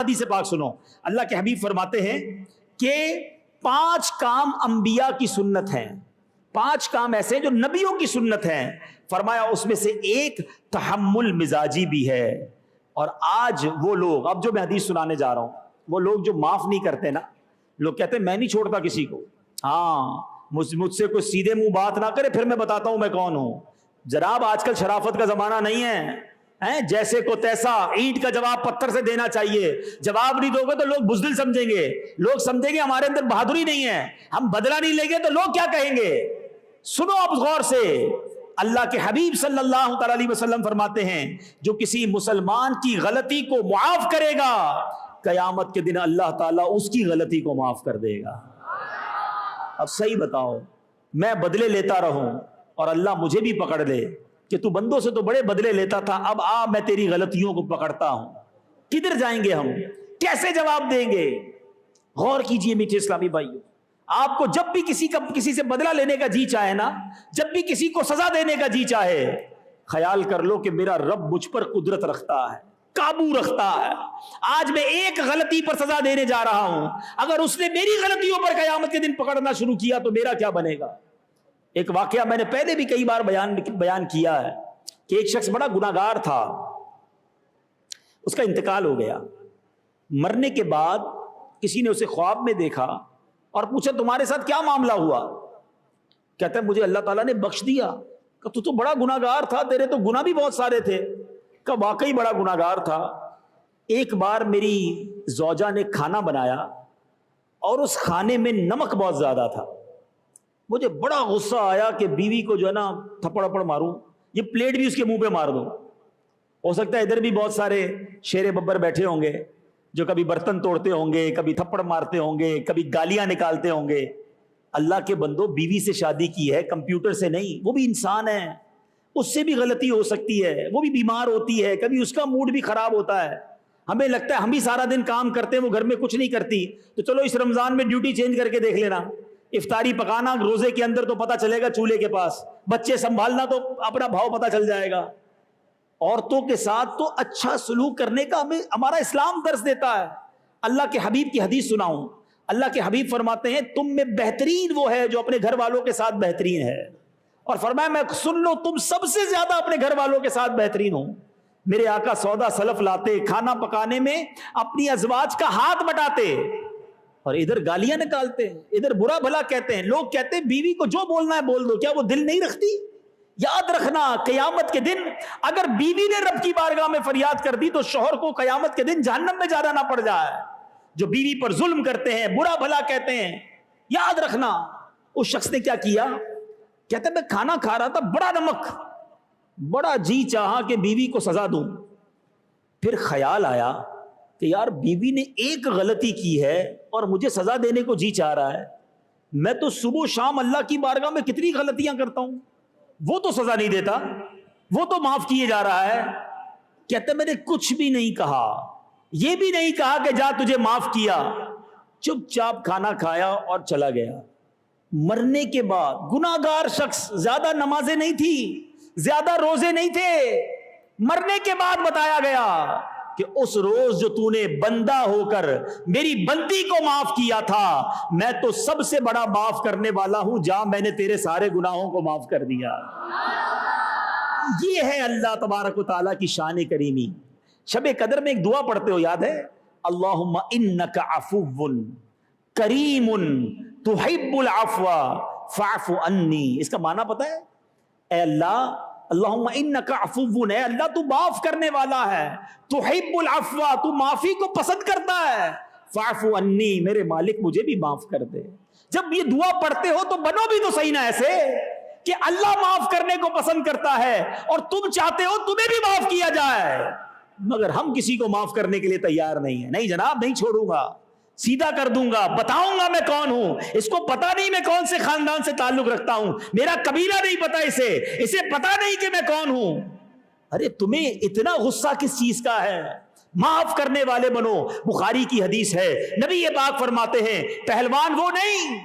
حدیث پاک سنو، اللہ کے حبیب فرماتے ہیں کہ 5 کام انبیاء کی سنت ہیں، 5 کام ایسے ہیں جو نبیوں کی سنت ہیں. فرمایا اس میں سے ایک تحمل مزاجی بھی ہے. اور آج وہ لوگ، اب جو میں حدیث سنانے جا رہا ہوں، وہ لوگ جو معاف نہیں کرتے نا، لوگ کہتے ہیں میں نہیں چھوڑتا کسی کو، ہاں مجھ سے کوئی سیدھے منہ بات نہ کرے پھر میں بتاتا ہوں میں کون ہوں. جناب آج کل شرافت کا زمانہ نہیں ہے، جیسے کو تیسا، اینٹ کا جواب پتھر سے دینا چاہیے. جواب نہیں دو گے تو لوگ بزدل سمجھیں گے، لوگ سمجھیں گے ہمارے اندر بہادری نہیں ہے، ہم بدلہ نہیں لیں گے تو لوگ کیا کہیں گے. سنو اب غور سے، اللہ کے حبیب صلی اللہ تعالی علیہ وسلم فرماتے ہیں جو کسی مسلمان کی غلطی کو معاف کرے گا، قیامت کے دن اللہ تعالیٰ اس کی غلطی کو معاف کر دے گا. اب صحیح بتاؤ، میں بدلے لیتا رہوں اور اللہ مجھے بھی پکڑ لے کہ تو بندوں سے تو بڑے بدلے لیتا تھا، اب میں تیری غلطیوں کو پکڑتا ہوں، کدھر جائیں گے ہم؟ کیسے جواب دیں گے؟ غور کیجئے میٹھے اسلامی بھائیوں، آپ کو جب بھی کسی سے بدلہ لینے کا جی چاہے نا، جب بھی کسی کو سزا دینے کا جی چاہے، خیال کر لو کہ میرا رب مجھ پر قدرت رکھتا ہے، قابو رکھتا ہے. آج میں ایک غلطی پر سزا دینے جا رہا ہوں، اگر اس نے میری غلطیوں پر قیامت کے دن پکڑنا شروع کیا تو میرا کیا بنے گا؟ ایک واقعہ میں نے پہلے بھی کئی بار بیان کیا ہے کہ ایک شخص بڑا گناہگار تھا، اس کا انتقال ہو گیا. مرنے کے بعد کسی نے اسے خواب میں دیکھا اور پوچھا تمہارے ساتھ کیا معاملہ ہوا؟ کہتا ہے مجھے اللہ تعالیٰ نے بخش دیا. کہ تو بڑا گناہگار تھا، تیرے تو گناہ بھی بہت سارے تھے. کہ واقعی بڑا گناہگار تھا. ایک بار میری زوجہ نے کھانا بنایا اور اس کھانے میں نمک بہت زیادہ تھا. مجھے بڑا غصہ آیا کہ بیوی کو جو ہے نا تھپڑ ماروں، یہ پلیٹ بھی اس کے منہ پہ مار دوں. ہو سکتا ہے ادھر بھی بہت سارے شیر ببر بیٹھے ہوں گے جو کبھی برتن توڑتے ہوں گے، کبھی تھپڑ مارتے ہوں گے، کبھی گالیاں نکالتے ہوں گے. اللہ کے بندو، بیوی سے شادی کی ہے، کمپیوٹر سے نہیں. وہ بھی انسان ہے، اس سے بھی غلطی ہو سکتی ہے، وہ بھی بیمار ہوتی ہے، کبھی اس کا موڈ بھی خراب ہوتا ہے. ہمیں لگتا ہے ہم بھی سارا دن کام کرتے ہیں، وہ گھر میں کچھ نہیں کرتی، تو چلو اس رمضان میں ڈیوٹی چینج کر کے دیکھ لینا. افطاری پکانا روزے کے اندر تو پتہ چلے گا چولہے کے پاس، بچے سنبھالنا تو اپنا بھاؤ پتہ چل جائے گا. عورتوں کے ساتھ تو اچھا سلوک کرنے کا ہمارا اسلام درس دیتا ہے. اللہ کے حبیب کی حدیث سناؤں، اللہ کے حبیب فرماتے ہیں تم میں بہترین وہ ہے جو اپنے گھر والوں کے ساتھ بہترین ہے. اور فرمایا میں سن لو تم سب سے زیادہ اپنے گھر والوں کے ساتھ بہترین ہو. میرے آقا سودا سلف لاتے، کھانا پکانے میں اپنی ازواج کا ہاتھ بٹاتے اور ادھر گالیاں نکالتے ہیں، ادھر برا بھلا کہتے ہیں. لوگ کہتے ہیں بیوی کو جو بولنا ہے بول دو، کیا وہ دل نہیں رکھتی؟ یاد رکھنا قیامت کے دن اگر بیوی نے رب کی بارگاہ میں فریاد کر دی تو شوہر کو قیامت کے دن جہنم میں جانا نہ پڑ جائے. جو بیوی پر ظلم کرتے ہیں، برا بھلا کہتے ہیں، یاد رکھنا. اس شخص نے کیا کیا؟ کہتے ہیں میں کھانا کھا رہا تھا، بڑا نمک، بڑا جی چاہا کہ بیوی کو سزا دوں. پھر خیال آیا کہ یار بیوی نے ایک غلطی کی ہے اور مجھے سزا دینے کو جی چاہ رہا ہے. میں تو صبح شام اللہ کی بارگاہ میں کتنی غلطیاں کرتا ہوں، وہ تو سزا نہیں دیتا، وہ تو معاف کیے جا رہا ہے. کہتے میں نے کچھ بھی نہیں کہا، یہ بھی نہیں کہا کہ جا تجھے معاف کیا. چپ چاپ کھانا کھایا اور چلا گیا. مرنے کے بعد گناہگار شخص، زیادہ نمازیں نہیں تھی، زیادہ روزے نہیں تھے، مرنے کے بعد بتایا گیا کہ اس روز جو تو نے بندہ ہو کر میری بندی کو معاف کیا تھا، میں تو سب سے بڑا معاف کرنے والا ہوں، جا میں نے تیرے سارے گناہوں کو معاف کر دیا. یہ ہے اللہ تبارک و تعالیٰ کی شان کریمی. شب قدر میں ایک دعا پڑھتے ہو، یاد ہے؟ اللہم انک عفو کریم تحب العفو فاعف عنی. اس کا معنی پتہ ہے؟ اے اللہ، اللہم انک عفو، اے اللہ تو معاف کرنے والا ہے، تحب العفو، تو معافی کو پسند کرتا ہے، فاعف عنی، میرے مالک مجھے بھی معاف کر دے. جب یہ دعا پڑھتے ہو تو بنو بھی تو صحیح نہ ایسے کہ اللہ معاف کرنے کو پسند کرتا ہے اور تم چاہتے ہو تمہیں بھی معاف کیا جائے. مگر ہم کسی کو معاف کرنے کے لیے تیار نہیں ہیں. نہیں جناب، نہیں چھوڑوں گا، سیدھا کر دوں گا، بتاؤں گا میں کون ہوں. اس کو پتا نہیں میں کون سے خاندان سے تعلق رکھتا ہوں، میرا قبیلہ نہیں پتا، اسے پتا نہیں کہ میں کون ہوں. ارے تمہیں اتنا غصہ کس چیز کا ہے؟ معاف کرنے والے بنو. بخاری کی حدیث ہے، نبی پاک فرماتے ہیں پہلوان وہ نہیں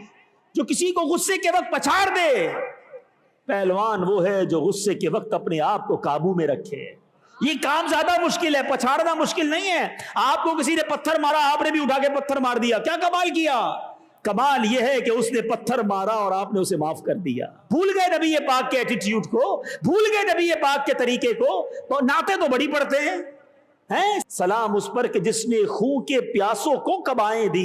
جو کسی کو غصے کے وقت پچھاڑ دے، پہلوان وہ ہے جو غصے کے وقت اپنے آپ کو قابو میں رکھے. یہ کام زیادہ مشکل ہے، پچھاڑنا مشکل نہیں ہے. آپ کو کسی نے پتھر مارا، آپ نے بھی اٹھا کے پتھر مار دیا، کیا کمال کیا؟ کمال یہ ہے کہ اس نے پتھر مارا اور آپ نے اسے معاف کر دیا. بھول گئے نبی پاک کے ایٹیٹیوڈ کو، بھول گئے نبی پاک کے طریقے کو. نعتیں تو بڑی پڑھتے ہیں. سلام اس پر کہ جس نے خون کے پیاسوں کو کبائیں دی.